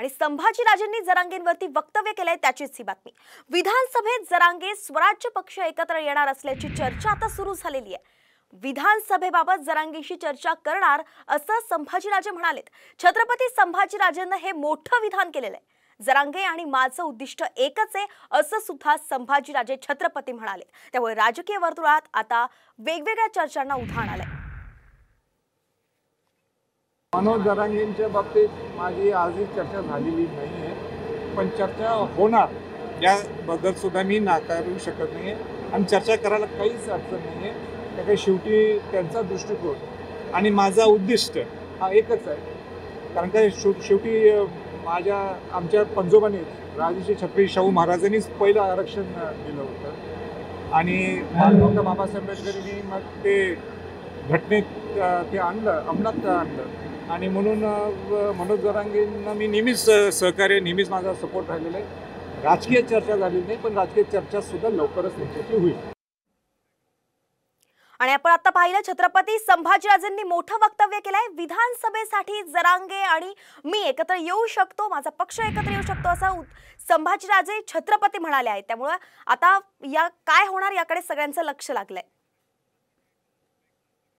आणि संभाजीराजेंनी जरांगेंवरती वक्तव्य केलंय त्याचीच ही बातमी। विधानसभेत जरांगे स्वराज्य पक्ष एकत्र येणार असल्याची चर्चा आता सुरू झालेली आहे। विधानसभेबाबत जरांगेशी चर्चा करणार असं संभाजीराजे म्हणालेत। छत्रपती संभाजीराजेंनी हे मोठं विधान केलेलं आहे। जरांगे आणि माझं उद्दिष्ट एकच आहे असं सुद्धा संभाजीराजे छत्रपती म्हणाले। त्यामुळे राजकीय वर्तुळात आता वेगवेगळ्या चर्चांना उधाण आलंय। मनोज जरांगेंच्या बाबतीत माझी आजही चर्चा झालेली नाही आहे, पण चर्चा होणार याबद्दल सुद्धा मी नाकारू शकत नाही आहे आणि चर्चा करायला काहीच अडचण नाही आहे। त्यामुळे शेवटी त्यांचा दृष्टिकोन आणि माझा उद्दिष्ट हा एकच आहे। कारण का शेवटी आमच्या पंजोबांनी राजर्षी छत्रपती शाहू महाराजांनीच पहिलं आरक्षण दिलं होतं आणि डॉक्टर बाबासाहेब आंबेडकरांनी मग ते घटनेत ते अंमलात आणलं आणि म्हणून मनोज जरांगेंना मी नेहमीच सहकार्य, नेहमीच माझा सपोर्ट राहिलेला आहे। राजकीय चर्चा झालेली नाही, पण राजकीय चर्चा सुद्धा लवकरच त्यांच्याशी होईल। आणि आपण आता पाहिलं छत्रपती संभाजीराजेंनी मोठं वक्तव्य केलंय। विधानसभेसाठी जरांगे आणि मी एकत्र येऊ शकतो, माझा पक्ष एकत्र येऊ शकतो असं संभाजीराजे छत्रपती म्हणाले आहेत। त्यामुळे आता काय होणार याकडे सगळ्यांचं लक्ष लागलंय।